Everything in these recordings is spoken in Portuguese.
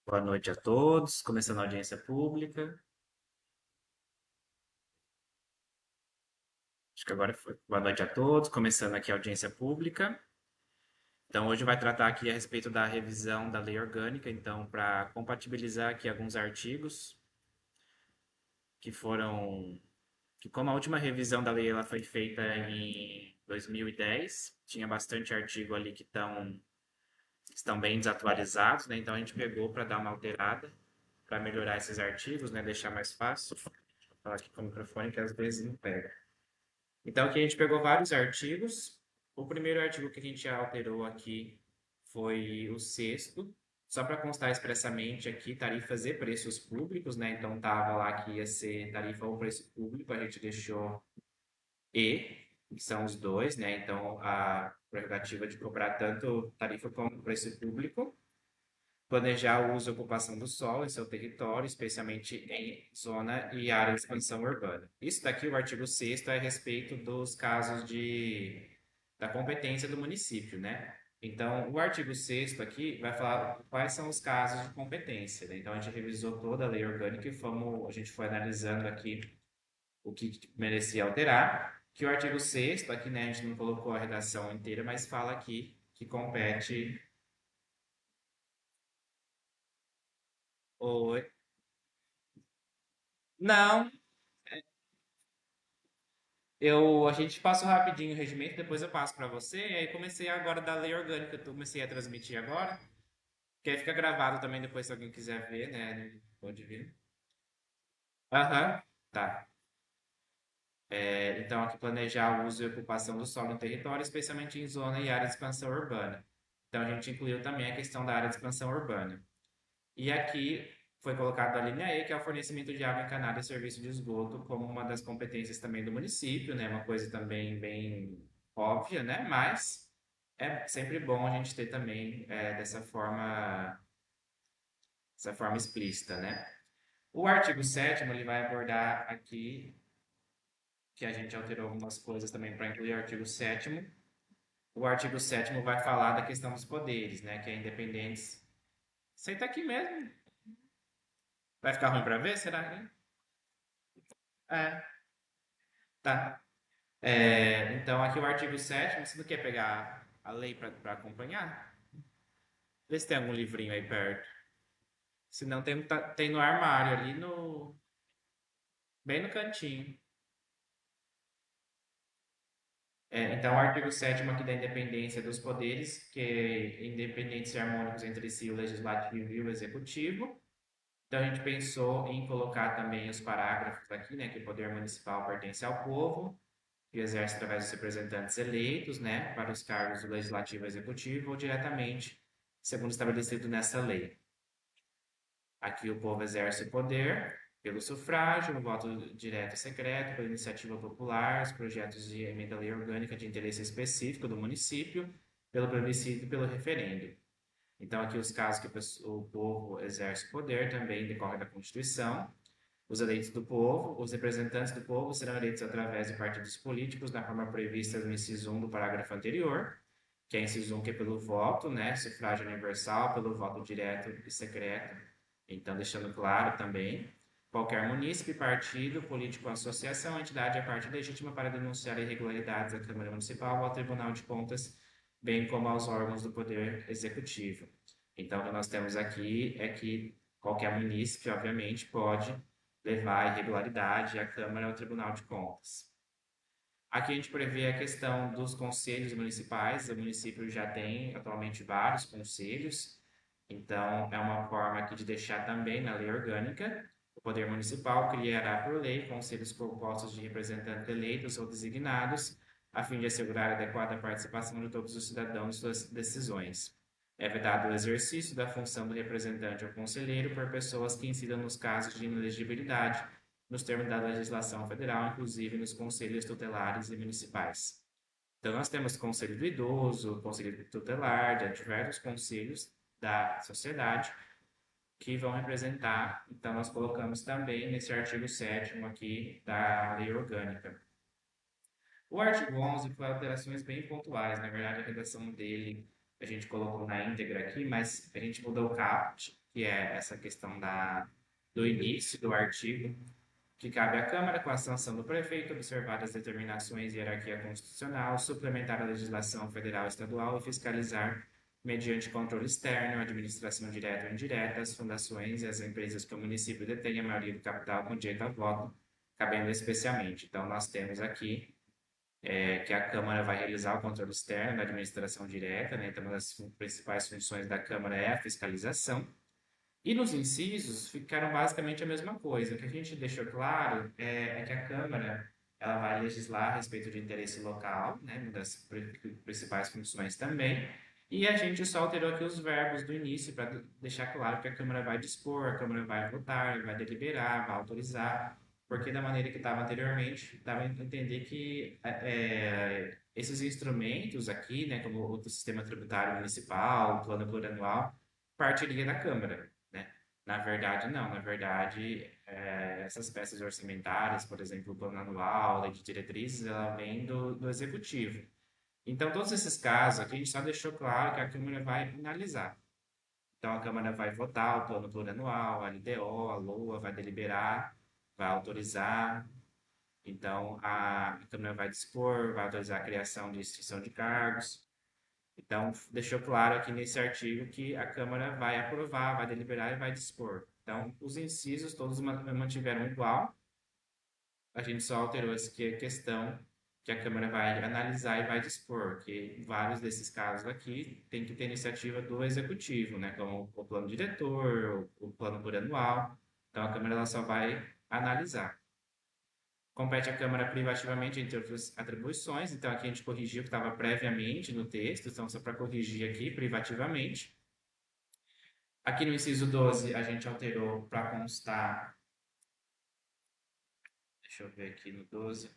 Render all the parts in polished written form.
Boa noite a todos. Começando a audiência pública. Acho que agora foi. Boa noite a todos. Começando aqui a audiência pública. Então, hoje vai tratar aqui a respeito da revisão da lei orgânica. Então, para compatibilizar aqui alguns artigos que foram. Que como a última revisão da lei ela foi feita em 2010, tinha bastante artigo ali estão bem desatualizados, né? Então, a gente pegou para dar uma alterada, para melhorar esses artigos, né? Deixar mais fácil. Vou falar aqui com o microfone que às vezes não pega. Então, aqui a gente pegou vários artigos. O primeiro artigo que a gente alterou aqui foi o sexto. Só para constar expressamente aqui, tarifas e preços públicos, né? Então, tava lá que ia ser tarifa ou preço público, a gente deixou e, que são os dois, né? Então, a prerrogativa de cobrar tanto tarifa como preço público. Planejar o uso e ocupação do solo em seu território, especialmente em zona e área de expansão urbana. Isso daqui, o artigo 6º, é a respeito dos casos da competência do município, né? Então, o artigo 6º aqui vai falar quais são os casos de competência, né? Então, a gente revisou toda a lei orgânica e a gente foi analisando aqui o que merecia alterar, que o artigo 6º, aqui, né, a gente não colocou a redação inteira, mas fala aqui que compete o... Não, a gente passa rapidinho o regimento, depois eu passo para você. E aí comecei agora da lei orgânica, eu comecei a transmitir agora. Que aí fica gravado também depois se alguém quiser ver, né? Pode vir. Aham, tá. Então, aqui planejar o uso e ocupação do solo em território, especialmente em zona e área de expansão urbana. Então, a gente incluiu também a questão da área de expansão urbana. E aqui foi colocado a linha E, que é o fornecimento de água encanada e serviço de esgoto, como uma das competências também do município, né? Uma coisa também bem óbvia, né? Mas é sempre bom a gente ter também dessa forma explícita, né? O artigo 7º ele vai abordar aqui, que a gente alterou algumas coisas também para incluir o artigo 7º. O artigo 7º vai falar da questão dos poderes, né? Que é independentes. Senta aqui mesmo. Vai ficar ruim para ver? Será que? É, tá. Então, aqui o artigo 7º, você não quer pegar a lei para acompanhar? Vê se tem algum livrinho aí perto. Se não, tem no armário ali, bem no cantinho. Então, o artigo 7º aqui da independência dos poderes, que é independentes e harmônicos entre si, o legislativo e o executivo. Então, a gente pensou em colocar também os parágrafos aqui, né, que o poder municipal pertence ao povo, que exerce através dos representantes eleitos, né, para os cargos do legislativo e executivo ou diretamente, segundo estabelecido nessa lei. Aqui o povo exerce o poder pelo sufrágio, o voto direto e secreto, pela iniciativa popular, os projetos de emenda à lei orgânica de interesse específico do município, pelo plebiscito e pelo referendo. Então, aqui os casos que o povo exerce o poder também decorrem da Constituição. Os eleitos do povo, os representantes do povo serão eleitos através de partidos políticos na forma prevista no inciso 1 do parágrafo anterior, que é inciso 1 que é pelo voto, né, sufrágio universal, pelo voto direto e secreto. Então, deixando claro também, qualquer munícipe, partido, político, associação, entidade é parte legítima para denunciar irregularidades à Câmara Municipal ou ao Tribunal de Contas, bem como aos órgãos do Poder Executivo. Então, o que nós temos aqui é que qualquer munícipe, obviamente, pode levar a irregularidade à Câmara ou ao Tribunal de Contas. Aqui a gente prevê a questão dos conselhos municipais. O município já tem atualmente vários conselhos, então é uma forma aqui de deixar também na lei orgânica. O Poder Municipal criará por lei conselhos compostos de representantes eleitos ou designados, a fim de assegurar a adequada participação de todos os cidadãos em suas decisões. É vedado o exercício da função do representante ou conselheiro por pessoas que incidam nos casos de inelegibilidade nos termos da legislação federal, inclusive nos conselhos tutelares e municipais. Então, nós temos o Conselho do Idoso, o Conselho Tutelar, de diversos conselhos da sociedade que vão representar. Então, nós colocamos também nesse artigo 7º aqui da Lei Orgânica. O artigo 11 foi alterações bem pontuais, na verdade, a redação dele. a gente colocou na íntegra aqui, mas a gente mudou o caput, que é essa questão do início do artigo, que cabe à Câmara, com a sanção do prefeito, observar as determinações e hierarquia constitucional, suplementar a legislação federal e estadual e fiscalizar, mediante controle externo, a administração direta ou indireta, as fundações e as empresas que o município detém a maioria do capital com direito a voto, cabendo especialmente. Então, nós temos aqui que a Câmara vai realizar o controle externo da administração direta, né? Então, uma das principais funções da Câmara é a fiscalização. E nos incisos ficaram basicamente a mesma coisa. O que a gente deixou claro é que a Câmara ela vai legislar a respeito de interesse local, né, uma das principais funções também. E a gente só alterou aqui os verbos do início para deixar claro que a Câmara vai dispor, a Câmara vai votar, vai deliberar, vai autorizar, porque da maneira que estava anteriormente, dava a entender que esses instrumentos aqui, né, como o sistema tributário municipal, o plano plurianual, partiria da Câmara, né? Na verdade, não. Na verdade, essas peças orçamentárias, por exemplo, o plano anual, lei de diretrizes, ela vem do executivo. Então, todos esses casos aqui, a gente só deixou claro que a Câmara vai analisar. Então, a Câmara vai votar o plano plurianual, a LDO, a LOA, vai deliberar, vai autorizar. Então, a Câmara vai dispor, vai autorizar a criação de extinção de cargos. Então, deixou claro aqui nesse artigo que a Câmara vai aprovar, vai deliberar e vai dispor. Então, os incisos todos mantiveram igual, a gente só alterou essa questão que a Câmara vai analisar e vai dispor, que vários desses casos aqui tem que ter iniciativa do Executivo, né, como o plano diretor, o plano plurianual. Então, a Câmara ela só vai analisar. Compete à Câmara privativamente, entre outras atribuições. Então, aqui a gente corrigiu o que estava previamente no texto, então, só para corrigir aqui, privativamente. Aqui no inciso 12, a gente alterou para constar. Deixa eu ver aqui no 12.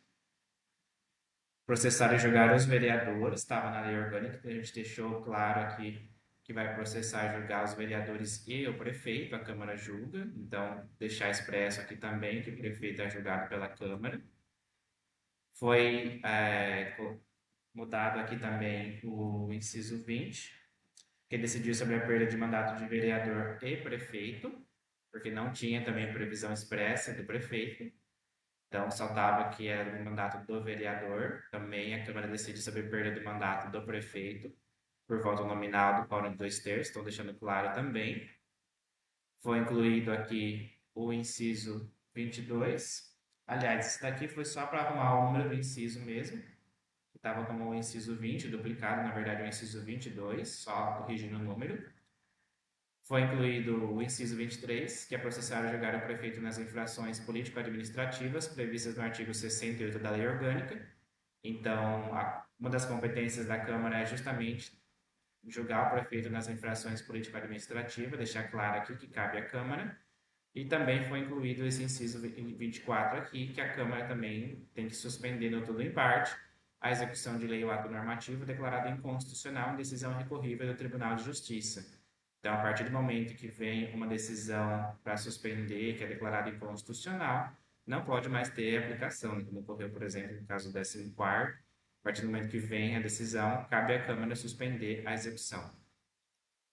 Processar e julgar os vereadores, estava na lei orgânica, que a gente deixou claro aqui que vai processar e julgar os vereadores e o prefeito, a Câmara julga. Então, deixar expresso aqui também que o prefeito é julgado pela Câmara. Foi mudado aqui também o inciso 20, que decidiu sobre a perda de mandato de vereador e prefeito, porque não tinha também previsão expressa do prefeito. Então, saltava que era o mandato do vereador. Também a Câmara decide sobre a perda do mandato do prefeito, por voto nominal do quórum de 2/3, estão deixando claro também. Foi incluído aqui o inciso 22. Aliás, isso daqui foi só para arrumar o número do inciso mesmo, que estava como o inciso 20 duplicado, na verdade é o inciso 22, só corrigindo o número. Foi incluído o inciso 23, que é processar e julgar o prefeito nas infrações político-administrativas previstas no artigo 68 da Lei Orgânica. Então, uma das competências da Câmara é justamente julgar o prefeito nas infrações político-administrativas, deixar claro aqui que cabe à Câmara. E também foi incluído esse inciso 24 aqui, que a Câmara também tem que suspender, no todo ou em parte, a execução de lei ou ato normativo declarado inconstitucional em decisão recorrível do Tribunal de Justiça. Então, a partir do momento que vem uma decisão para suspender, que é declarada inconstitucional, não pode mais ter aplicação, né? Como ocorreu, por exemplo, no caso do 14º, a partir do momento que vem a decisão, cabe à Câmara suspender a execução.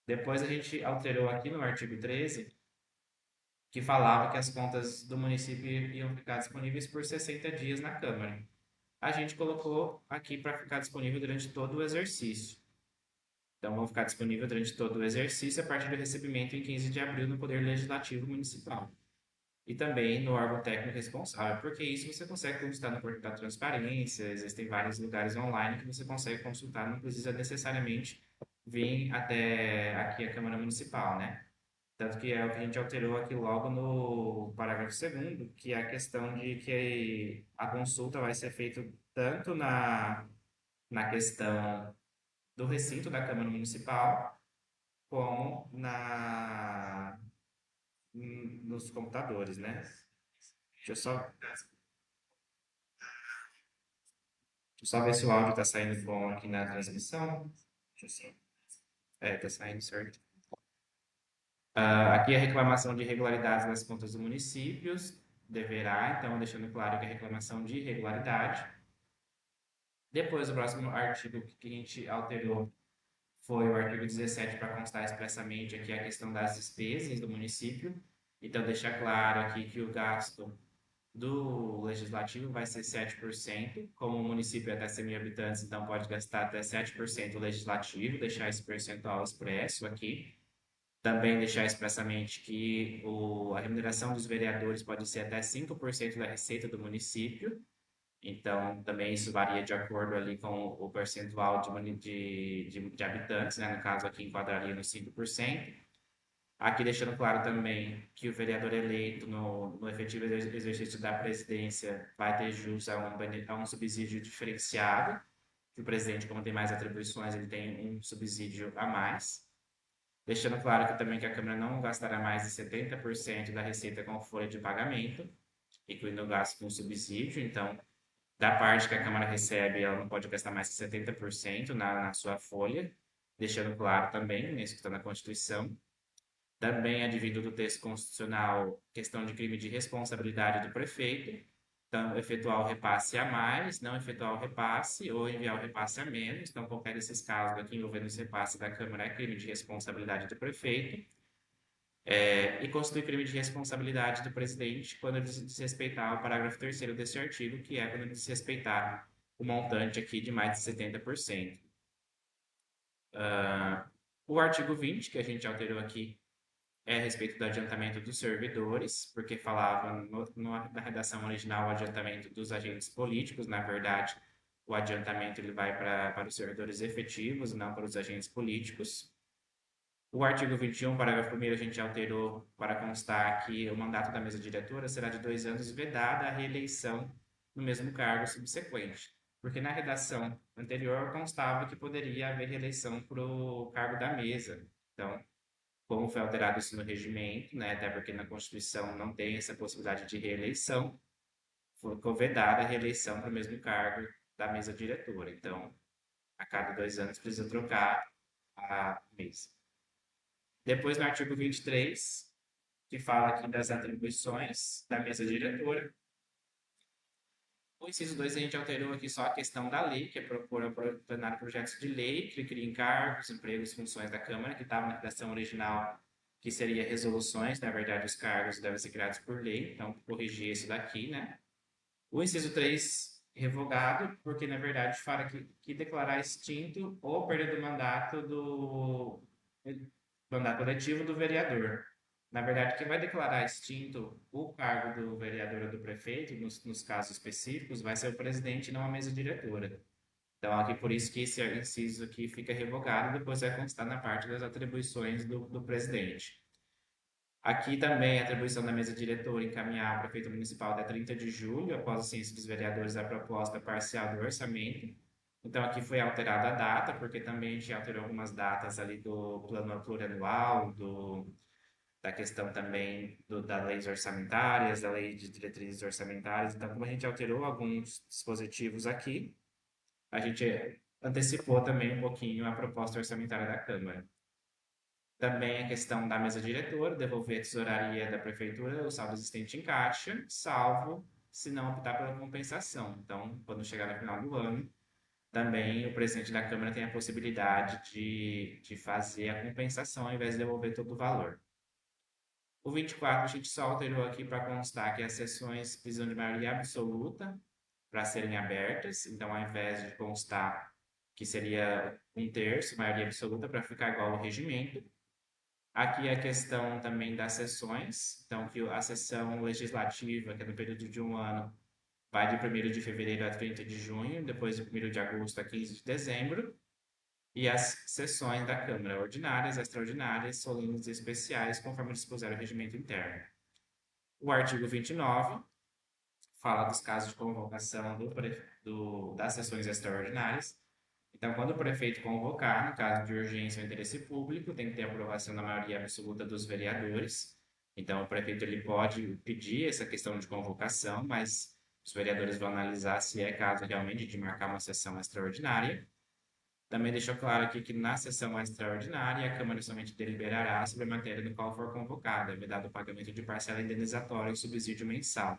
Depois a gente alterou aqui no artigo 13, que falava que as contas do município iam ficar disponíveis por 60 dias na Câmara. A gente colocou aqui para ficar disponível durante todo o exercício. Então, vão ficar disponíveis durante todo o exercício a partir do recebimento em 15 de abril no Poder Legislativo Municipal. E também no órgão técnico responsável, porque isso você consegue consultar no portal da transparência, existem vários lugares online que você consegue consultar, não precisa necessariamente vir até aqui a Câmara Municipal, né? Tanto que é o que a gente alterou aqui logo no parágrafo segundo, que é a questão de que a consulta vai ser feita tanto na questão do recinto da Câmara Municipal, como nos computadores, né? Deixa eu só, deixa eu só ver se o áudio está saindo bom aqui na transmissão. Deixa eu só. Tá saindo certo. Aqui a reclamação de irregularidades nas contas do municípios deverá, então, deixando claro que a reclamação de irregularidade. Depois, o próximo artigo que a gente alterou foi o artigo 17 para constar expressamente aqui a questão das despesas do município. Então, deixa claro aqui que o gasto do legislativo vai ser 7%. Como o município é até 100 mil habitantes, então pode gastar até 7% legislativo, deixar esse percentual expresso aqui. Também deixar expressamente que a remuneração dos vereadores pode ser até 5% da receita do município. Então, também isso varia de acordo ali com o percentual de habitantes, né? No caso aqui enquadraria nos 5%. Aqui deixando claro também que o vereador eleito no efetivo exercício da presidência vai ter jus a um subsídio diferenciado, que o presidente, como tem mais atribuições, ele tem um subsídio a mais. Deixando claro que também que a Câmara não gastará mais de 70% da receita com folha de pagamento, incluindo o gasto com subsídio. Então, da parte que a Câmara recebe, ela não pode gastar mais que 70% na sua folha, deixando claro também, né, isso que está na Constituição. Também advindo do texto constitucional questão de crime de responsabilidade do prefeito. Então, efetuar o repasse a mais, não efetuar o repasse ou enviar o repasse a menos. Então, qualquer desses casos aqui envolvendo esse repasse da Câmara é crime de responsabilidade do prefeito. E constitui crime de responsabilidade do presidente quando ele desrespeitar o parágrafo 3º desse artigo, que é quando ele desrespeitar o montante aqui de mais de 70%. O artigo 20, que a gente alterou aqui, é a respeito do adiantamento dos servidores, porque falava na redação original o adiantamento dos agentes políticos, na verdade, o adiantamento ele vai para os servidores efetivos, não para os agentes políticos. O artigo 21, parágrafo 1º, a gente alterou para constar que o mandato da mesa diretora será de 2 anos, vedada a reeleição no mesmo cargo subsequente. Porque na redação anterior constava que poderia haver reeleição para o cargo da mesa. Então, como foi alterado isso no regimento, né, até porque na Constituição não tem essa possibilidade de reeleição, foi vedada a reeleição para o mesmo cargo da mesa diretora. Então, a cada 2 anos precisa trocar a mesa. Depois, no artigo 23, que fala aqui das atribuições da mesa diretora, o inciso 2 a gente alterou aqui só a questão da lei, que é propor ao plenário projetos de lei que criem encargos, empregos e funções da Câmara, que estava na redação original, que seria resoluções, na verdade os cargos devem ser criados por lei, então corrigir isso daqui, né? O inciso 3 revogado, porque na verdade fala que declarar extinto ou perda do mandato eletivo do vereador. Na verdade, quem vai declarar extinto o cargo do vereador ou do prefeito, nos casos específicos, vai ser o presidente e não a mesa diretora. Então, aqui por isso que esse inciso aqui fica revogado, depois vai constar na parte das atribuições do presidente. Aqui também a atribuição da mesa diretora encaminhar ao prefeito municipal até 30 de julho, após a ciência dos vereadores, a proposta parcial do orçamento. Então, aqui foi alterada a data, porque também a gente alterou algumas datas ali do plano plurianual, da questão também das leis orçamentárias, da lei de diretrizes orçamentárias. Então, como a gente alterou alguns dispositivos aqui, a gente antecipou também um pouquinho a proposta orçamentária da Câmara. Também a questão da mesa diretora, devolver a tesouraria da prefeitura, o saldo existente em caixa, salvo se não optar pela compensação. Então, quando chegar no final do ano, também o presidente da Câmara tem a possibilidade de fazer a compensação ao invés de devolver todo o valor. O 24 a gente só alterou aqui para constar que as sessões precisam de maioria absoluta para serem abertas. Então, ao invés de constar que seria 1/3, maioria absoluta, para ficar igual ao regimento. Aqui a questão também das sessões. Então, que a sessão legislativa, que é no período de um ano, vai de 1º de fevereiro a 30 de junho, depois de 1º de agosto a 15 de dezembro. E as sessões da Câmara, ordinárias, extraordinárias, solenes e especiais, conforme dispuser o regimento interno. O artigo 29 fala dos casos de convocação das sessões extraordinárias. Então, quando o prefeito convocar, no caso de urgência ou interesse público, tem que ter aprovação da maioria absoluta dos vereadores. Então, o prefeito ele pode pedir essa questão de convocação, mas os vereadores vão analisar se é caso realmente de marcar uma sessão extraordinária. Também deixou claro aqui que na sessão extraordinária a Câmara somente deliberará sobre a matéria no qual for convocada, vedado o pagamento de parcela indenizatória e subsídio mensal.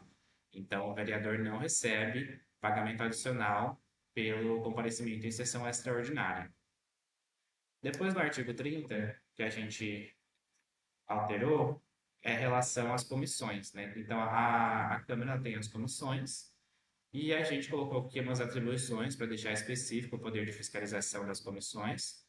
Então, o vereador não recebe pagamento adicional pelo comparecimento em sessão extraordinária. Depois do artigo 30, que a gente alterou, é relação às comissões, né? Então, a Câmara tem as comissões e a gente colocou aqui umas atribuições para deixar específico o poder de fiscalização das comissões,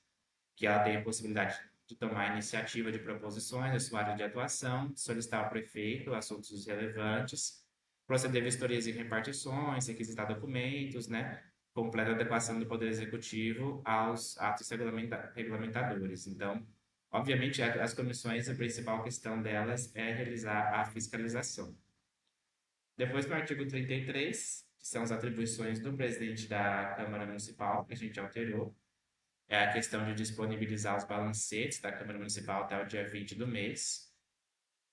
que ela tem a possibilidade de tomar iniciativa de proposições da sua área de atuação, solicitar ao prefeito assuntos relevantes, proceder vistorias e repartições, requisitar documentos, né? Completa adequação do Poder Executivo aos atos regulamentadores. Então, obviamente, as comissões, a principal questão delas é realizar a fiscalização. Depois, no artigo 33, que são as atribuições do presidente da Câmara Municipal, que a gente alterou, é a questão de disponibilizar os balancetes da Câmara Municipal até o dia 20 do mês.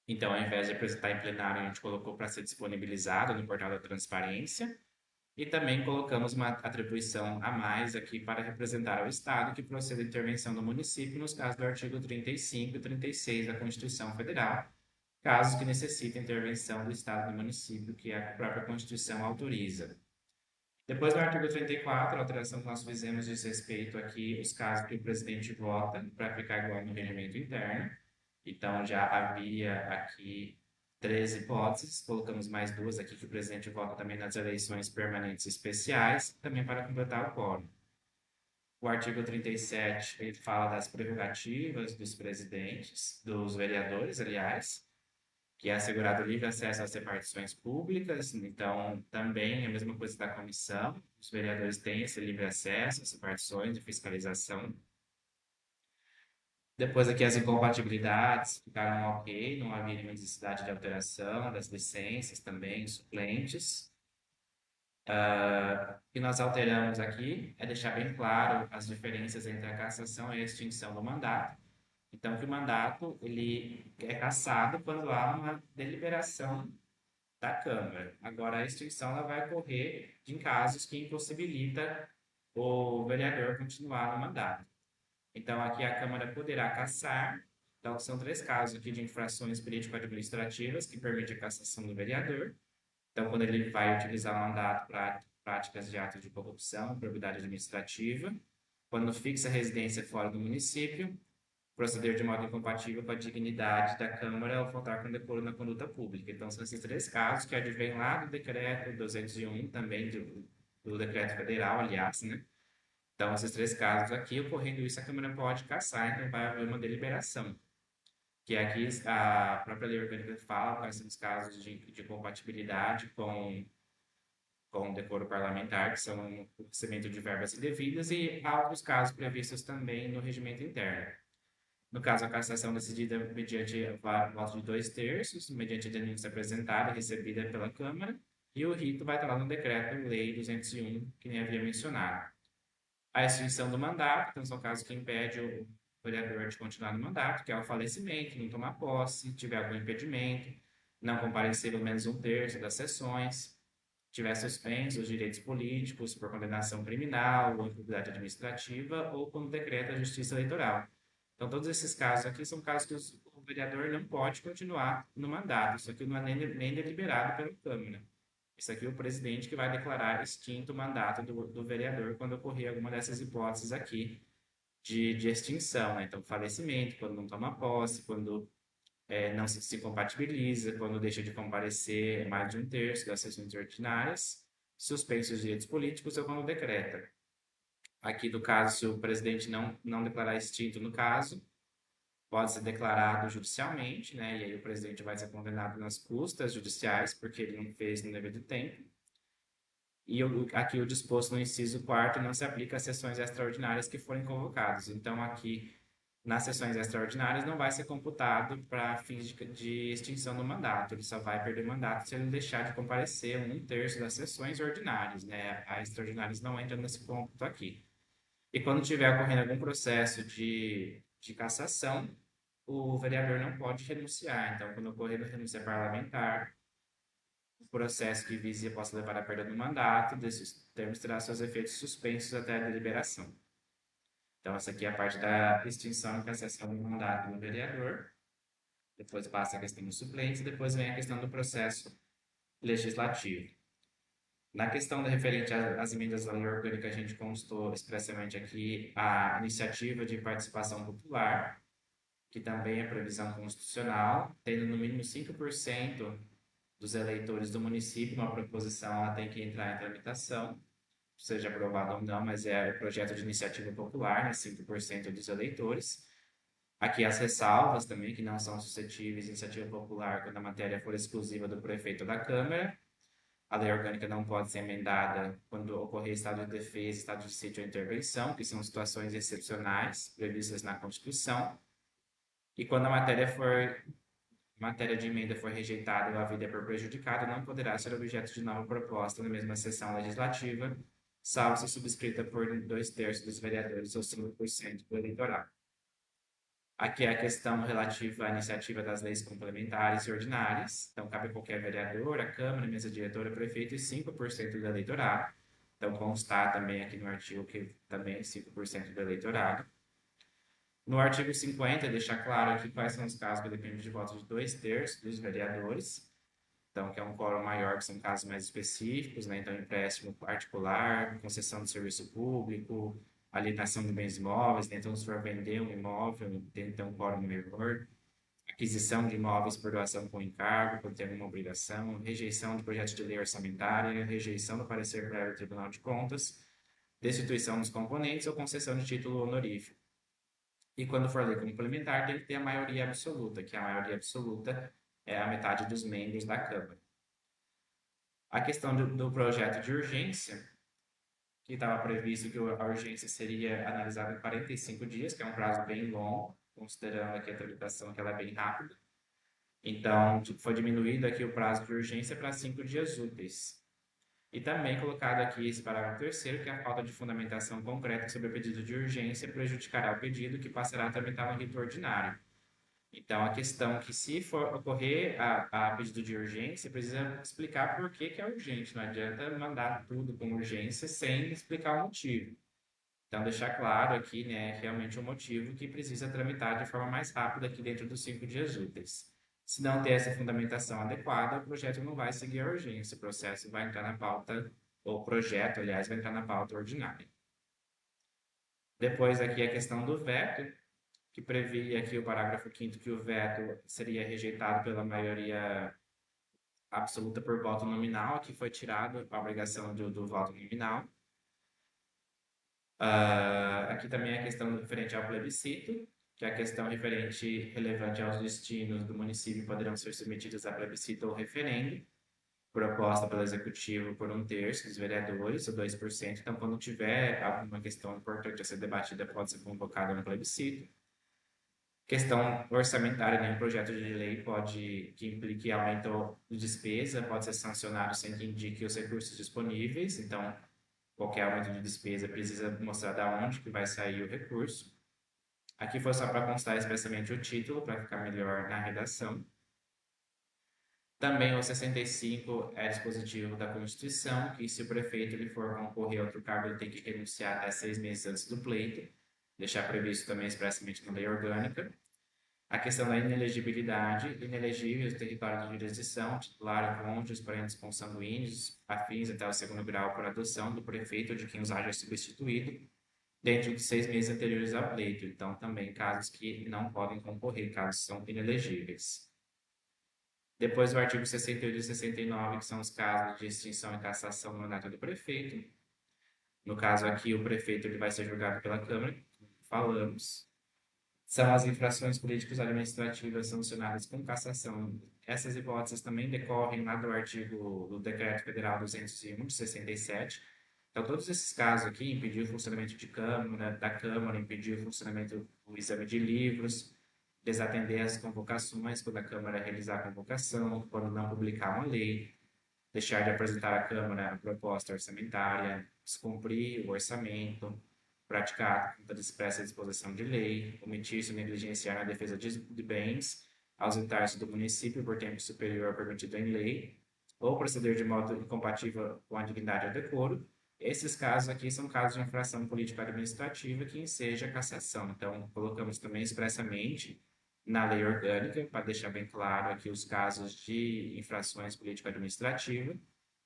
Então, ao invés de apresentar em plenário, a gente colocou para ser disponibilizado no portal da transparência. E também colocamos uma atribuição a mais aqui para representar ao Estado que proceda a intervenção do município nos casos do artigo 35 e 36 da Constituição Federal, casos que necessitem intervenção do Estado e do município, que a própria Constituição autoriza. Depois do artigo 34, a alteração que nós fizemos diz respeito aqui os casos que o presidente vota para ficar igual no regimento interno. Então, já havia aqui 13 hipóteses, colocamos mais duas aqui que o presidente vota também nas eleições permanentes especiais, também para completar o quórum. O artigo 37, ele fala das prerrogativas dos presidentes, dos vereadores, aliás, que é assegurado livre acesso às repartições públicas, então também é a mesma coisa da comissão, os vereadores têm esse livre acesso às repartições de fiscalização. Depois aqui as incompatibilidades ficaram ok, não havia nenhuma necessidade de alteração das licenças também, suplentes. O que nós alteramos aqui é deixar bem claro as diferenças entre a cassação e a extinção do mandato. Então, que o mandato ele é cassado quando há uma deliberação da Câmara. Agora, a extinção ela vai ocorrer em casos que impossibilita o vereador continuar no mandato. Então, aqui a Câmara poderá cassar. Então, são três casos aqui de infrações político-administrativas que permitem a cassação do vereador. Então, quando ele vai utilizar o mandato para práticas de atos de corrupção, probidade administrativa, quando fixa a residência fora do município, proceder de modo incompatível com a dignidade da Câmara ao faltar com decoro na conduta pública. Então, são esses três casos que advêm lá do decreto 201, também do decreto federal, aliás, né? Então, esses três casos aqui, ocorrendo isso, a Câmara pode cassar, então vai haver uma deliberação. Que aqui a própria lei orgânica fala quais são os casos de compatibilidade com o decoro parlamentar, que são o recebimento de verbas indevidas, e há outros casos previstos também no regimento interno. No caso, a cassação decidida mediante voto de 2/3, mediante a denúncia apresentada e recebida pela Câmara, e o rito vai estar lá no decreto-lei 201, que nem havia mencionado. A extinção do mandato, então são casos que impedem o vereador de continuar no mandato, que é o falecimento, não tomar posse, tiver algum impedimento, não comparecer pelo menos 1/3 das sessões, tiver suspenso os direitos políticos por condenação criminal ou improbidade administrativa ou quando decreta a justiça eleitoral. Então, todos esses casos aqui são casos que o vereador não pode continuar no mandato. Isso aqui não é nem deliberado pela Câmara. Isso aqui é o presidente que vai declarar extinto o mandato do vereador quando ocorrer alguma dessas hipóteses aqui de extinção, né? Então, falecimento, quando não toma posse, quando não se compatibiliza, quando deixa de comparecer mais de 1/3 das sessões ordinárias, suspensos os direitos políticos ou quando decreta. Aqui, no caso, se o presidente não declarar extinto no caso, pode ser declarado judicialmente, né? E aí o presidente vai ser condenado nas custas judiciais, porque ele não fez no devido tempo. E aqui o disposto no inciso 4º não se aplica às sessões extraordinárias que forem convocadas. Então, aqui, nas sessões extraordinárias, não vai ser computado para fins de extinção do mandato. Ele só vai perder o mandato se ele deixar de comparecer 1/3 das sessões ordinárias, né? As extraordinárias não entram nesse cômputo aqui. E quando tiver ocorrendo algum processo de cassação, o vereador não pode renunciar. Então, quando ocorrer a renúncia parlamentar, o processo que vise possa levar à perda do mandato, desses termos terá seus efeitos suspensos até a deliberação. Então, essa aqui é a parte da extinção e cassação do mandato do vereador. Depois passa a questão dos suplentes, depois vem a questão do processo legislativo. Na questão referente às emendas à lei orgânica, a gente constou expressamente aqui a iniciativa de participação popular, que também é previsão constitucional, tendo no mínimo 5% dos eleitores do município, uma proposição ela tem que entrar em tramitação, seja aprovada ou não, mas é o projeto de iniciativa popular, né, 5% dos eleitores. Aqui as ressalvas também, que não são suscetíveis de iniciativa popular quando a matéria for exclusiva do prefeito ou da Câmara. A lei orgânica não pode ser emendada quando ocorrer estado de defesa, estado de sítio ou intervenção, que são situações excepcionais previstas na Constituição. E quando a matéria de emenda for rejeitada ou a vida for prejudicada, não poderá ser objeto de nova proposta na mesma sessão legislativa, salvo se subscrita por 2/3 dos vereadores ou 5% do eleitorado. Aqui é a questão relativa à iniciativa das leis complementares e ordinárias. Então, cabe a qualquer vereador, a Câmara, mesa diretora, prefeito e 5% do eleitorado. Então, constar também aqui no artigo que também 5% do eleitorado. No artigo 50, deixar claro aqui quais são os casos que dependem de votos de 2/3 dos vereadores. Então, que é um quórum maior, que são casos mais específicos, né? Então, empréstimo particular, concessão de serviço público, alienação de bens imóveis, né? Então, se for vender um imóvel, tem que ter um quórum maior, aquisição de imóveis por doação com encargo, por ter uma obrigação, rejeição de projeto de lei orçamentária, rejeição do parecer prévio do Tribunal de Contas, destituição dos componentes ou concessão de título honorífico. E quando for lei complementar, tem que ter a maioria absoluta, que a maioria absoluta é a metade dos membros da Câmara. A questão do projeto de urgência, que estava previsto que a urgência seria analisada em 45 dias, que é um prazo bem longo, considerando aqui a tramitação que ela é bem rápida. Então, foi diminuído aqui o prazo de urgência para 5 dias úteis. E também colocado aqui esse parágrafo terceiro, que a falta de fundamentação concreta sobre o pedido de urgência prejudicará o pedido, que passará a tramitar no rito ordinário. Então, a questão que se for ocorrer a pedido de urgência, precisa explicar por que é urgente. Não adianta mandar tudo com urgência sem explicar o motivo. Então, deixar claro aqui, né, realmente o motivo que precisa tramitar de forma mais rápida aqui dentro dos 5 dias úteis. Se não ter essa fundamentação adequada, o projeto não vai seguir a urgência. O processo vai entrar na pauta, ou o projeto, aliás, vai entrar na pauta ordinária. Depois aqui a questão do veto, que previa aqui o parágrafo 5º que o veto seria rejeitado pela maioria absoluta por voto nominal, aqui foi tirado a obrigação do voto nominal. Aqui também a questão referente ao plebiscito, que é a questão relevante aos destinos do município poderão ser submetidos a plebiscito ou referendo, proposta pelo executivo por 1/3 dos vereadores, ou 2%. Então, quando tiver alguma questão importante a ser debatida, pode ser convocado um plebiscito. Questão orçamentária, né? Um projeto de lei que implique aumento de despesa, pode ser sancionado sem que indique os recursos disponíveis. Então, qualquer aumento de despesa precisa mostrar de onde que vai sair o recurso. Aqui foi só para constar expressamente o título, para ficar melhor na redação. Também o 65 é dispositivo da Constituição, que se o prefeito ele for concorrer a outro cargo, ele tem que renunciar até 6 meses antes do pleito, deixar previsto também expressamente na lei orgânica. A questão da inelegibilidade, inelegíveis, território de jurisdição, titular, cônjuges, parentes consanguíneos, afins até o segundo grau por adoção do prefeito ou de quem os haja substituído, dentro de 6 meses anteriores ao pleito. Então, também casos que não podem concorrer, casos são inelegíveis. Depois, o artigo 68 e 69, que são os casos de extinção e cassação do mandato do prefeito. No caso aqui, o prefeito ele vai ser julgado pela Câmara, como falamos. São as infrações políticas administrativas sancionadas com cassação. Essas hipóteses também decorrem lá do Decreto Federal 201 de 67. Então, todos esses casos aqui, impedir o funcionamento da Câmara, impedir o funcionamento do exame de livros, desatender as convocações quando a Câmara realizar a convocação, quando não publicar uma lei, deixar de apresentar à Câmara a proposta orçamentária, descumprir o orçamento, praticar conta expressa disposição de lei, omitir-se ou negligenciar na defesa de bens, ausentar-se do município por tempo superior ao permitido em lei, ou proceder de modo incompatível com a dignidade e o decoro. Esses casos aqui são casos de infração político-administrativa que enseja cassação. Então, colocamos também expressamente na lei orgânica, para deixar bem claro aqui os casos de infrações político-administrativas.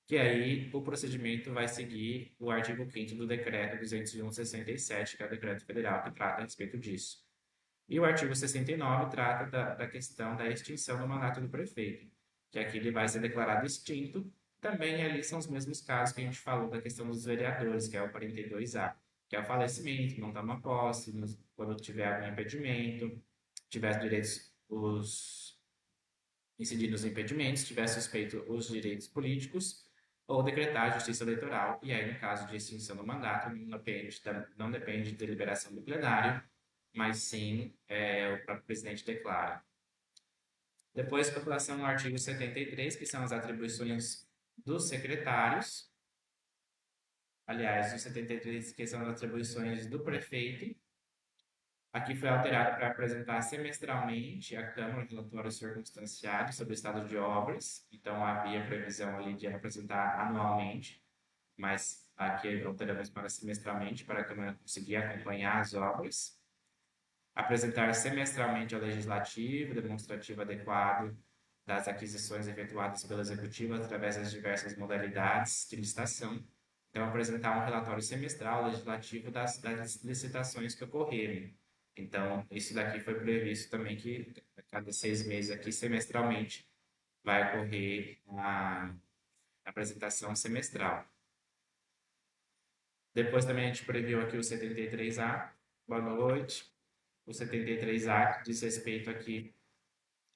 que aí o procedimento vai seguir o artigo 5º do Decreto 201/67, que é o decreto federal que trata a respeito disso. E o artigo 69 trata da questão da extinção do mandato do prefeito, que aqui ele vai ser declarado extinto. Também ali são os mesmos casos que a gente falou da questão dos vereadores, que é o 42A, que é o falecimento, não toma posse, quando tiver algum impedimento, tiver direitos, os incidir nos impedimentos, tiver suspeito os direitos políticos, ou decretar a justiça eleitoral. E aí, no caso de extinção do mandato, não depende de deliberação do plenário, mas sim o próprio presidente declara. Depois, população no artigo 73, que são as atribuições dos secretários. Aliás, o 73, que são as atribuições do prefeito. Aqui foi alterado para apresentar semestralmente à Câmara um relatório circunstanciado sobre o estado de obras. Então, havia previsão ali de apresentar anualmente, mas aqui alteramos para semestralmente, para a Câmara conseguir acompanhar as obras. Apresentar semestralmente ao Legislativo demonstrativo adequado das aquisições efetuadas pelo Executivo através das diversas modalidades de licitação. Então, apresentar um relatório semestral ao Legislativo das licitações que ocorreram. Então, isso daqui foi previsto também que a cada 6 meses aqui, semestralmente, vai ocorrer a apresentação semestral. Depois também a gente previu aqui o 73A. Boa noite. O 73A diz respeito aqui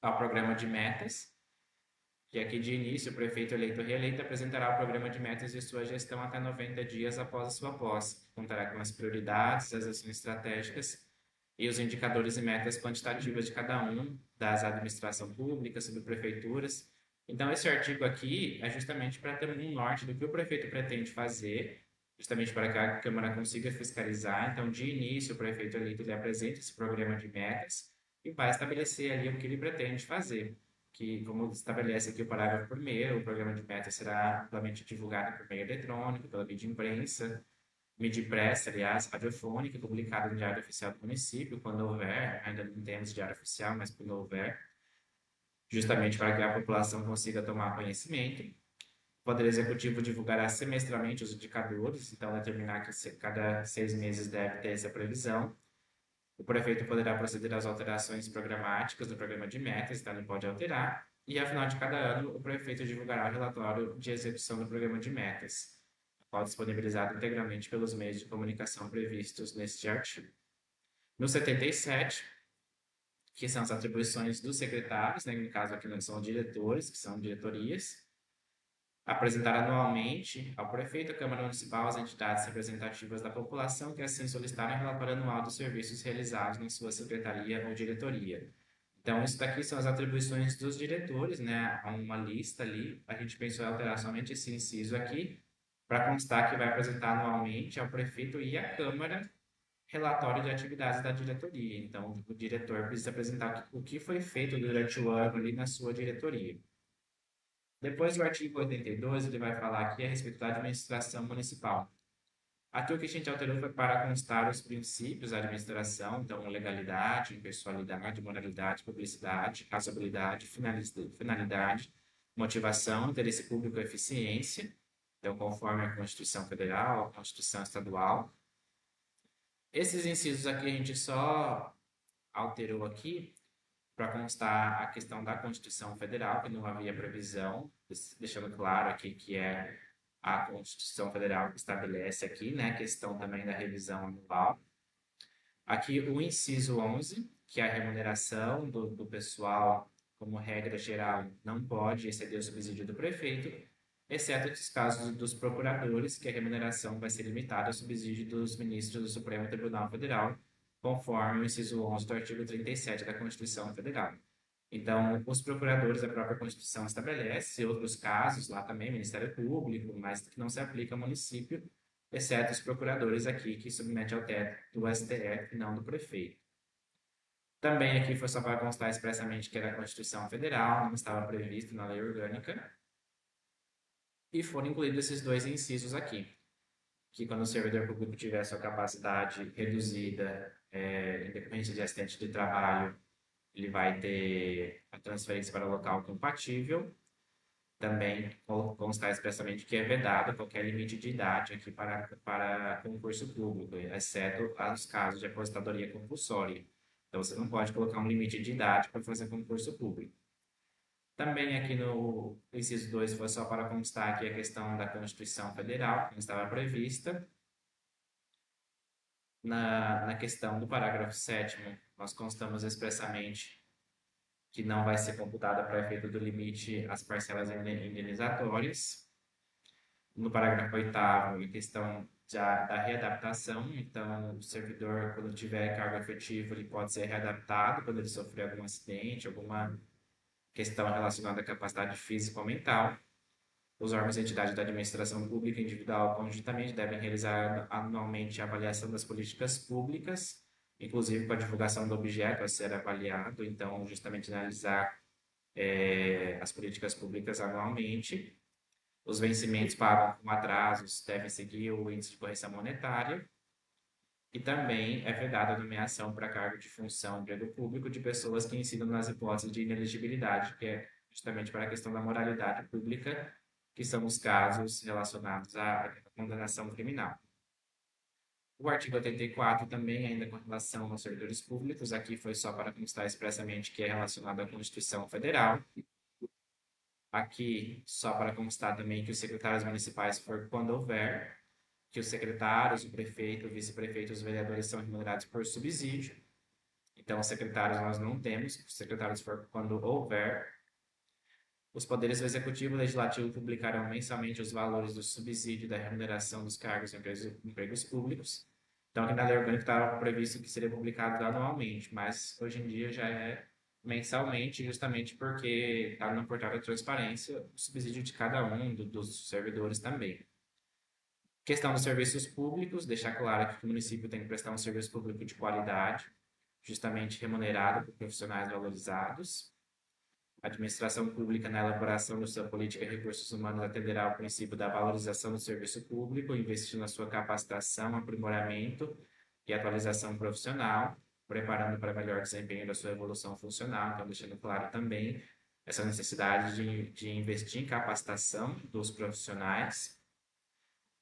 ao programa de metas, que aqui de início o prefeito eleito ou reeleito apresentará o programa de metas de sua gestão até 90 dias após a sua posse. Contará com as prioridades, as ações estratégicas e os indicadores e metas quantitativas de cada um das administração pública, subprefeituras. Então, esse artigo aqui é justamente para ter um norte do que o prefeito pretende fazer, justamente para que a Câmara consiga fiscalizar. Então, de início, o prefeito eleito ele apresenta esse programa de metas e vai estabelecer ali o que ele pretende fazer, que, como estabelece aqui o parágrafo primeiro, o programa de metas será amplamente divulgado por meio eletrônico, pela mídia imprensa, mídia impressa, aliás, radiofônica, publicado no Diário Oficial do Município, quando houver, ainda não temos Diário Oficial, mas quando houver, justamente para que a população consiga tomar conhecimento. O Poder Executivo divulgará semestralmente os indicadores, então determinar que cada 6 meses deve ter essa previsão. O prefeito poderá proceder às alterações programáticas do programa de metas, então ele pode alterar. E, ao final de cada ano, o prefeito divulgará o relatório de execução do programa de metas, qual disponibilizado integralmente pelos meios de comunicação previstos neste artigo. No 77, que são as atribuições dos secretários, né, no caso aqui não são diretores, que são diretorias, apresentar anualmente ao prefeito, à Câmara Municipal, às entidades representativas da população que assim solicitarem relatório anual dos serviços realizados na sua secretaria ou diretoria. Então, isso daqui são as atribuições dos diretores, né? Há uma lista ali. A gente pensou em alterar somente esse inciso aqui, para constar que vai apresentar anualmente ao prefeito e à Câmara relatório de atividades da diretoria. Então, o diretor precisa apresentar o que foi feito durante o ano ali na sua diretoria. Depois do artigo 82, ele vai falar aqui a respeito da administração municipal. Aqui o que a gente alterou foi para constar os princípios da administração, então legalidade, impessoalidade, moralidade, publicidade, razoabilidade, finalidade, motivação, interesse público e eficiência, então conforme a Constituição Federal, a Constituição Estadual. Esses incisos aqui a gente só alterou aqui para constar a questão da Constituição Federal, que não havia previsão, deixando claro aqui que é a Constituição Federal que estabelece aqui, né, a questão também da revisão anual. Aqui o inciso 11, que é a remuneração do pessoal, como regra geral, não pode exceder o subsídio do prefeito, exceto os casos dos procuradores, que a remuneração vai ser limitada ao subsídio dos ministros do Supremo Tribunal Federal, conforme o inciso 11 do artigo 37 da Constituição Federal. Então, os procuradores, a própria Constituição estabelece, outros casos, lá também, Ministério Público, mas que não se aplica ao município, exceto os procuradores aqui, que submete ao teto do STF e não do prefeito. Também aqui foi só para constar expressamente que era a Constituição Federal, não estava previsto na lei orgânica, e foram incluídos esses dois incisos aqui, que quando o servidor público tiver sua capacidade reduzida em decorrência de acidente de trabalho, ele vai ter a transferência para local compatível. Também constar expressamente que é vedado qualquer limite de idade aqui para concurso público, exceto os casos de aposentadoria compulsória. Então, você não pode colocar um limite de idade para fazer concurso público. Também aqui no inciso 2 foi só para constar aqui a questão da Constituição Federal, que não estava prevista. Na questão do parágrafo 7º, nós constamos expressamente que não vai ser computada para efeito do limite as parcelas indenizatórias. No parágrafo 8º, a questão da readaptação, então o servidor, quando tiver cargo efetivo, ele pode ser readaptado quando ele sofrer algum acidente, alguma questão relacionada à capacidade física ou mental. Os órgãos e entidades da administração pública individual conjuntamente devem realizar anualmente a avaliação das políticas públicas, inclusive com a divulgação do objeto a ser avaliado, então justamente analisar as políticas públicas anualmente. Os vencimentos pagam com atrasos devem seguir o índice de correção monetária. E também é vedada a nomeação para cargo de função de emprego público de pessoas que incidam nas hipóteses de inelegibilidade, que é justamente para a questão da moralidade pública, que são os casos relacionados à condenação criminal. O artigo 84 também, ainda com relação aos servidores públicos, aqui foi só para constar expressamente que é relacionado à Constituição Federal. Aqui, só para constar também que os secretários municipais, for quando houver, que os secretários, o prefeito, o vice-prefeito e os vereadores são remunerados por subsídio. Então, os secretários nós não temos, os secretários for quando houver. Os poderes do Executivo e Legislativo publicarão mensalmente os valores do subsídio da remuneração dos cargos em empregos públicos. Então, aqui na lei orgânica estava previsto que seria publicado anualmente, mas hoje em dia já é mensalmente, justamente porque está no portal da transparência o subsídio de cada um dos servidores também. Questão dos serviços públicos, deixar claro que o município tem que prestar um serviço público de qualidade, justamente remunerado por profissionais valorizados. A administração pública, na elaboração da sua política de recursos humanos, atenderá ao princípio da valorização do serviço público, investindo na sua capacitação, aprimoramento e atualização profissional, preparando para melhor desempenho da sua evolução funcional. Então, deixando claro também essa necessidade de investir em capacitação dos profissionais.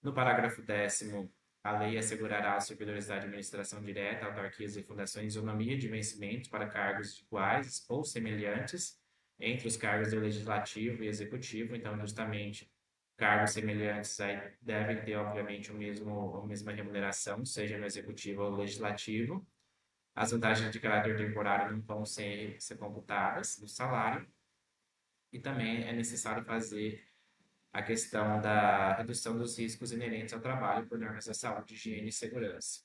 No parágrafo 10º, a lei assegurará aos servidores da administração direta, autarquias e fundações isonomia de vencimentos para cargos iguais ou semelhantes entre os cargos do legislativo e executivo. Então, justamente, cargos semelhantes aí devem ter, obviamente, a mesma remuneração, seja no executivo ou legislativo. As vantagens de caráter temporário não vão ser computadas no salário. E também é necessário fazer a questão da redução dos riscos inerentes ao trabalho por normas da saúde, higiene e segurança.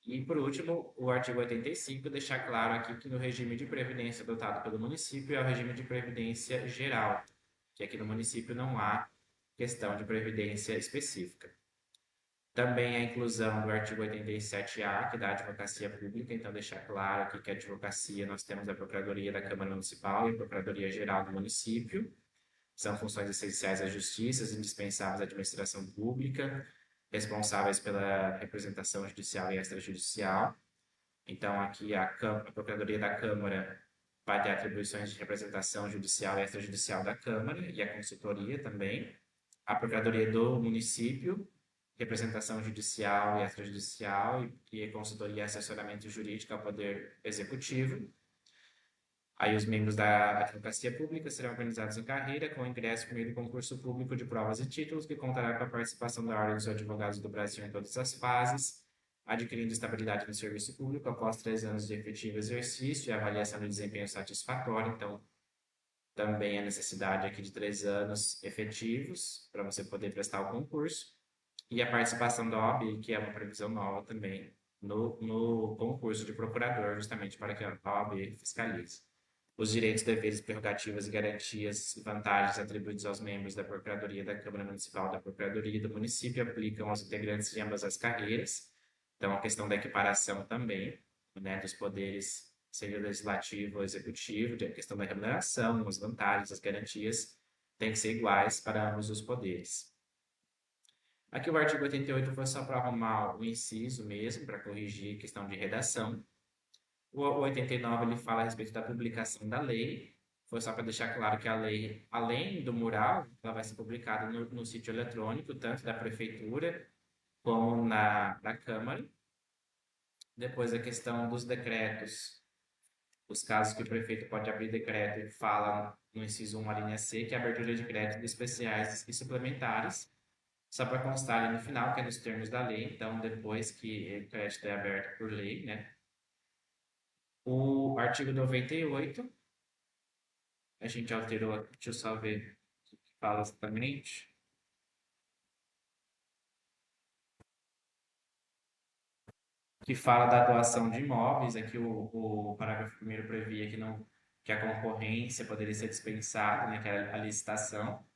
E, por último, o artigo 85 deixar claro aqui que no regime de previdência adotado pelo município é o regime de previdência geral, que aqui no município não há questão de previdência específica. Também a inclusão do artigo 87A, que dá advocacia pública, então deixar claro aqui que a advocacia nós temos a Procuradoria da Câmara Municipal e a Procuradoria Geral do município. São funções essenciais à justiça, indispensáveis à administração pública, responsáveis pela representação judicial e extrajudicial. Então, aqui a Procuradoria da Câmara vai ter atribuições de representação judicial e extrajudicial da Câmara e a consultoria também. A Procuradoria do Município, representação judicial e extrajudicial e consultoria e assessoramento jurídico ao Poder Executivo. Aí os membros da advocacia pública serão organizados em carreira com ingresso por meio do concurso público de provas e títulos, que contará com a participação da Ordem dos Advogados do Brasil em todas as fases, adquirindo estabilidade no serviço público após 3 anos de efetivo exercício e avaliação de desempenho satisfatório. Então, também a necessidade aqui de 3 anos efetivos para você poder prestar o concurso. E a participação da OAB, que é uma previsão nova também no concurso de procurador, justamente para que a OAB fiscalize. Os direitos, deveres, prerrogativas e garantias e vantagens atribuídos aos membros da Procuradoria da Câmara Municipal, da Procuradoria e do município aplicam aos integrantes de ambas as carreiras. Então, a questão da equiparação também, né, dos poderes, seja legislativo ou executivo, a questão da remuneração, as vantagens, as garantias, têm que ser iguais para ambos os poderes. Aqui o artigo 88 foi só para arrumar o inciso mesmo, para corrigir questão de redação. O 89 ele fala a respeito da publicação da lei, Foi só para deixar claro que a lei, além do mural, ela vai ser publicada no sítio eletrônico, tanto da prefeitura como da Câmara. Depois a questão dos decretos, os casos que o prefeito pode abrir decreto e fala no inciso 1, a linha C, que é a abertura de créditos especiais e suplementares, só para constar ali no final, que é nos termos da lei, então depois que o crédito é aberto por lei, né? O artigo 98, a gente alterou, deixa eu só ver o que fala exatamente. Que fala da doação de imóveis. Aqui o parágrafo primeiro previa que, não, que a concorrência poderia ser dispensada, né, que era a licitação.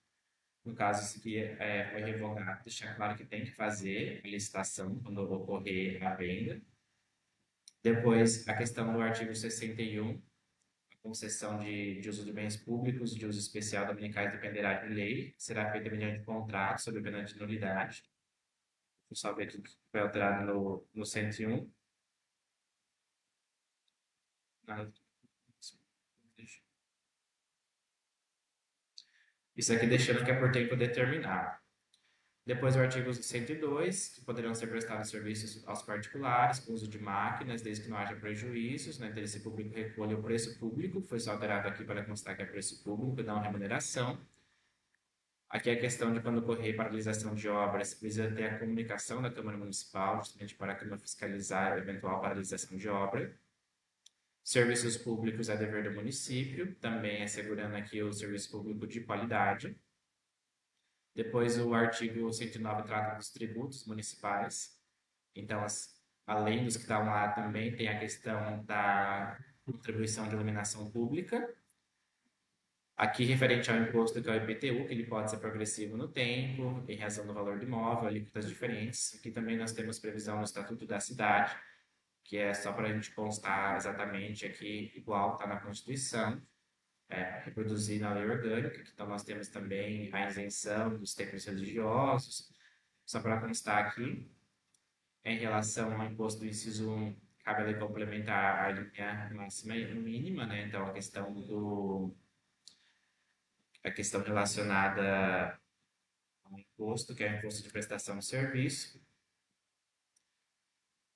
No caso, isso aqui foi revogado, deixar claro que tem que fazer a licitação quando ocorrer a venda. Depois, a questão do artigo 61, a concessão de uso de bens públicos de uso especial dominicais dependerá de lei, será feita mediante contrato sob pena de nulidade. Vou só ver tudo que foi alterado no 101. Nada. Isso aqui deixando que é por tempo determinado. Depois o artigo 102, que poderão ser prestados serviços aos particulares com uso de máquinas, desde que não haja prejuízos, no interesse público recolha o preço público, foi só alterado aqui para constar que é preço público, não remuneração. Aqui é a questão de quando ocorrer paralisação de obras, precisa ter a comunicação da Câmara Municipal, justamente para a Câmara fiscalizar a eventual paralisação de obra. Serviços públicos é dever do município, também assegurando aqui o serviço público de qualidade. Depois, o artigo 109 trata dos tributos municipais. Então, além dos que estão lá, também tem a questão da contribuição de iluminação pública. Aqui, referente ao imposto que é o IPTU, que ele pode ser progressivo no tempo, em razão do valor do imóvel, alíquotas diferentes. Aqui também nós temos previsão no Estatuto da Cidade, que é só para a gente constar exatamente aqui, igual está na Constituição, reproduzir na lei orgânica, então nós temos também a isenção dos templos religiosos, só para constar aqui, em relação ao imposto do inciso 1, cabe a lei complementar a linha máxima e mínima, né? Então a questão relacionada ao imposto, que é o imposto de prestação de serviço,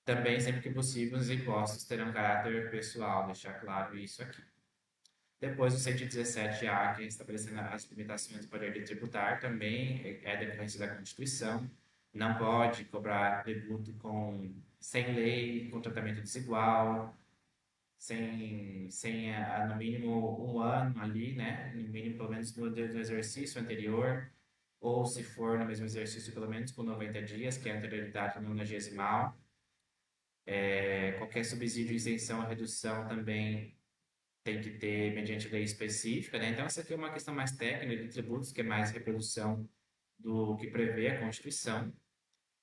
também, sempre que possível, os impostos terão caráter pessoal, deixar claro isso aqui. Depois, o 117A, que é estabelecendo as limitações do poder de tributar, também é decorrência da Constituição. Não pode cobrar tributo sem lei, com tratamento desigual, sem no mínimo um ano ali, né? No mínimo, pelo menos do exercício anterior, ou se for no mesmo exercício, pelo menos por 90 dias, que é a anterioridade nonagesimal. Qualquer subsídio, isenção ou redução também tem que ter mediante lei específica, né? Então, essa aqui é uma questão mais técnica de tributos, que é mais reprodução do que prevê a Constituição.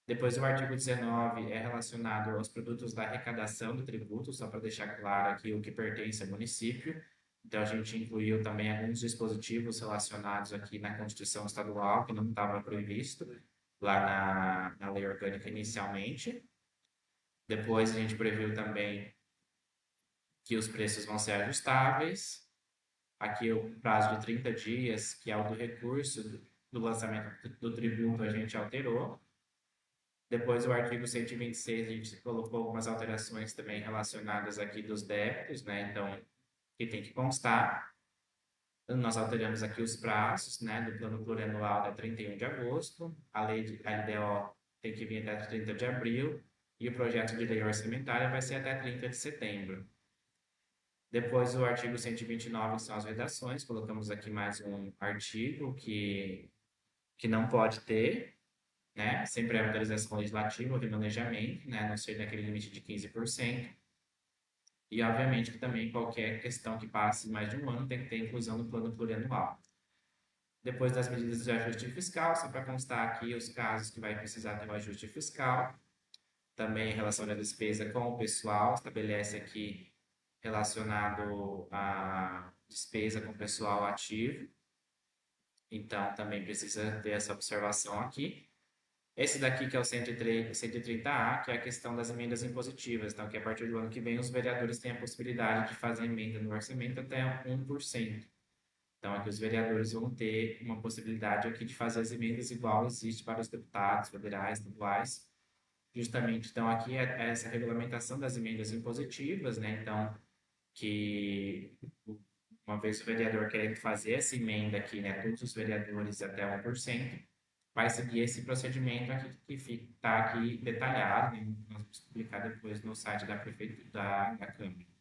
Depois, o artigo 19 é relacionado aos produtos da arrecadação do tributo, só para deixar claro aqui o que pertence ao município. Então, a gente incluiu também alguns dispositivos relacionados aqui na Constituição Estadual, que não estava previsto lá na lei orgânica inicialmente. Depois, a gente previu também que os preços vão ser ajustáveis. Aqui o prazo de 30 dias, que é o do recurso do lançamento do tributo, a gente alterou. Depois o artigo 126, a gente colocou algumas alterações também relacionadas aqui dos débitos, né? Então, que tem que constar. Nós alteramos aqui os prazos, né? Do plano plurianual até 31 de agosto. A lei de LDO tem que vir até 30 de abril. E o projeto de lei orçamentária vai ser até 30 de setembro. Depois, o artigo 129 são as redações. Colocamos aqui mais um artigo que não pode ter, né? Sem prévia autorização legislativa ou remanejamento, né? A não ser naquele limite de 15%. E, obviamente, que também qualquer questão que passe mais de um ano tem que ter inclusão no plano plurianual. Depois das medidas de ajuste fiscal, só para constar aqui os casos que vai precisar ter o ajuste fiscal. Também em relação à despesa com o pessoal, estabelece aqui relacionado à despesa com pessoal ativo. Então, também precisa ter essa observação aqui. Esse daqui que é o 130A, que é a questão das emendas impositivas. Então, que a partir do ano que vem os vereadores têm a possibilidade de fazer emenda no orçamento até 1%. Então, aqui os vereadores vão ter uma possibilidade aqui de fazer as emendas igual existe para os deputados federais, estaduais. Justamente, então, aqui é essa regulamentação das emendas impositivas, né? Então, que uma vez o vereador querendo fazer essa emenda aqui, né? Todos os vereadores até 1%, vai seguir esse procedimento aqui que está aqui detalhado, né? Nós vamos publicar depois no site da prefeitura, da Câmara.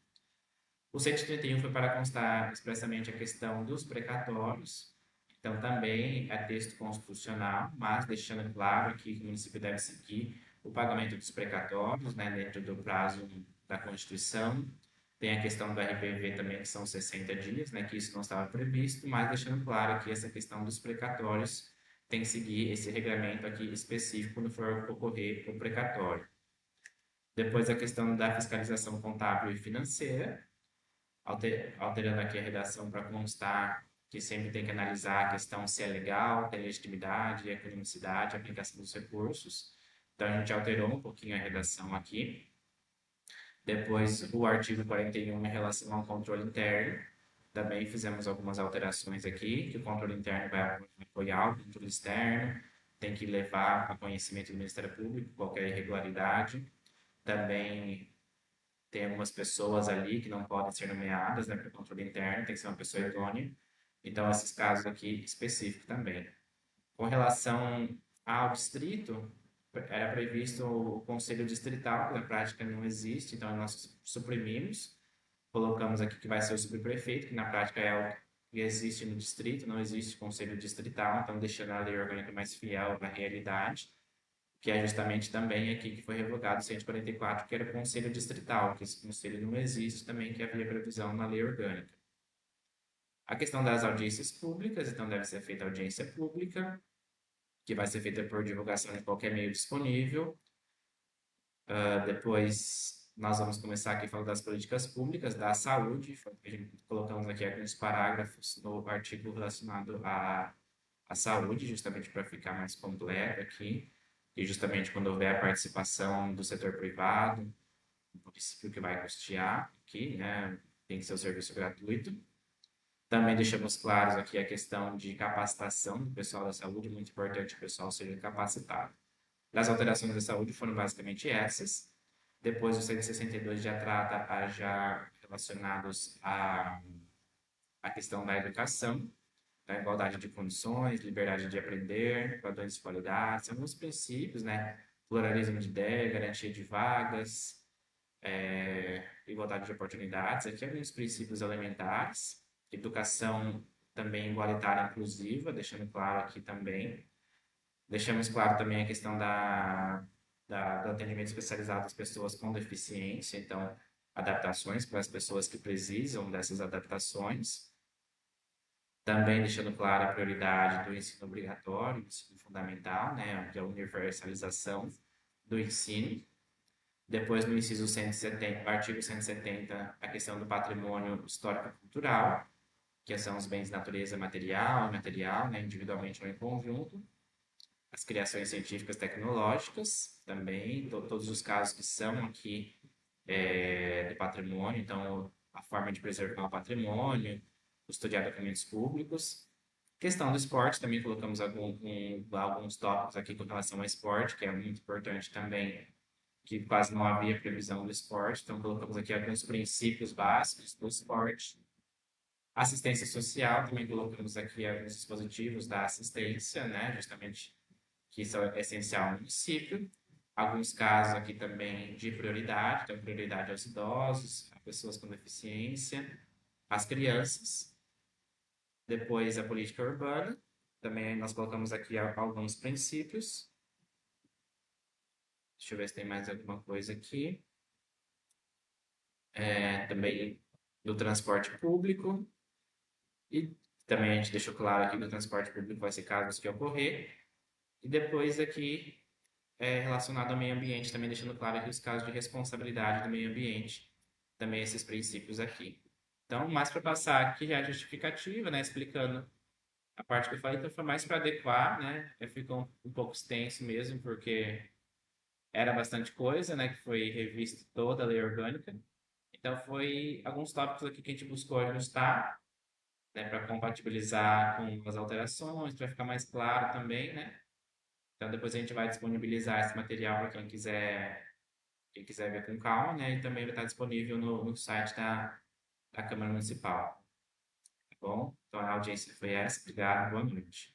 O 131 foi para constar expressamente a questão dos precatórios, então também é texto constitucional, mas deixando claro que o município deve seguir o pagamento dos precatórios, né, dentro do prazo da Constituição. Tem a questão do RPV também, que são 60 dias, né, que isso não estava previsto, mas deixando claro que essa questão dos precatórios tem que seguir esse regramento aqui específico quando for ocorrer o precatório. Depois a questão da fiscalização contábil e financeira, alterando aqui a redação para constar que sempre tem que analisar a questão se é legal, tem legitimidade, economicidade, aplicação dos recursos. Então, a gente alterou um pouquinho a redação aqui. Depois, o artigo 41 em relação ao controle interno. Também fizemos algumas alterações aqui, que o controle interno vai apoiar o controle externo, tem que levar a conhecimento do Ministério Público qualquer irregularidade. Também tem algumas pessoas ali que não podem ser nomeadas, né, para o controle interno, tem que ser uma pessoa idônea. Então, esses casos aqui específicos também. Com relação ao distrito, era previsto o conselho distrital, que na prática não existe, então nós suprimimos, colocamos aqui que vai ser o subprefeito, que na prática é o que existe no distrito, não existe conselho distrital, então deixando a lei orgânica mais fiel à realidade, que é justamente também aqui que foi revogado o 144, que era o conselho distrital, que esse conselho não existe também, que havia previsão na lei orgânica. A questão das audiências públicas, então deve ser feita audiência pública, que vai ser feita por divulgação de qualquer meio disponível. Depois nós vamos começar aqui falando das políticas públicas, da saúde, colocamos aqui alguns parágrafos no artigo relacionado à saúde, justamente para ficar mais completo aqui, e justamente quando houver a participação do setor privado, o município que vai custear aqui, né, tem que ser o serviço gratuito. Também deixamos claros aqui a questão de capacitação do pessoal da saúde, muito importante que o pessoal seja capacitado. As alterações da saúde foram basicamente essas. Depois, o 162 já trata já relacionados à questão da educação, da igualdade de condições, liberdade de aprender, padrões de qualidade, são alguns princípios, né? Pluralismo de ideia, garantia de vagas, igualdade de oportunidades, aqui alguns princípios elementares, educação também igualitária e inclusiva, deixando claro aqui também. Deixamos claro também a questão do atendimento especializado às pessoas com deficiência, então, adaptações para as pessoas que precisam dessas adaptações. Também deixando claro a prioridade do ensino obrigatório, do ensino fundamental, né, que é a universalização do ensino. Depois, no inciso 170, artigo 170, a questão do patrimônio histórico e cultural, que são os bens de natureza material e imaterial, né, individualmente ou em conjunto. As criações científicas tecnológicas também, todos os casos que são aqui do patrimônio, então a forma de preservar o patrimônio, custodiar documentos públicos. Questão do esporte, também colocamos alguns tópicos aqui com relação ao esporte, que é muito importante também, que quase não havia previsão do esporte, então colocamos aqui alguns princípios básicos do esporte. Assistência social, também colocamos aqui alguns dispositivos da assistência, né, justamente que isso é essencial no município. Alguns casos aqui também de prioridade, então prioridade aos idosos, a pessoas com deficiência, as crianças. Depois a política urbana, também nós colocamos aqui alguns princípios. Deixa eu ver se tem mais alguma coisa aqui. Também do transporte público. E também a gente deixou claro aqui que o transporte público vai ser casos que ocorrer. E depois aqui relacionado ao meio ambiente, também deixando claro aqui os casos de responsabilidade do meio ambiente, também esses princípios aqui. Então, mais para passar aqui já a justificativa, né, explicando a parte que eu falei, então foi mais para adequar, né, ficou um pouco extenso mesmo, porque era bastante coisa, né, que foi revisto toda a lei orgânica. Então, foi alguns tópicos aqui que a gente buscou ajustar, né, para compatibilizar com as alterações, para ficar mais claro também, né? Então depois a gente vai disponibilizar esse material para quem quiser ver com calma, né? E também vai estar disponível no site da Câmara Municipal, tá bom? Então a audiência foi essa, obrigado, boa noite.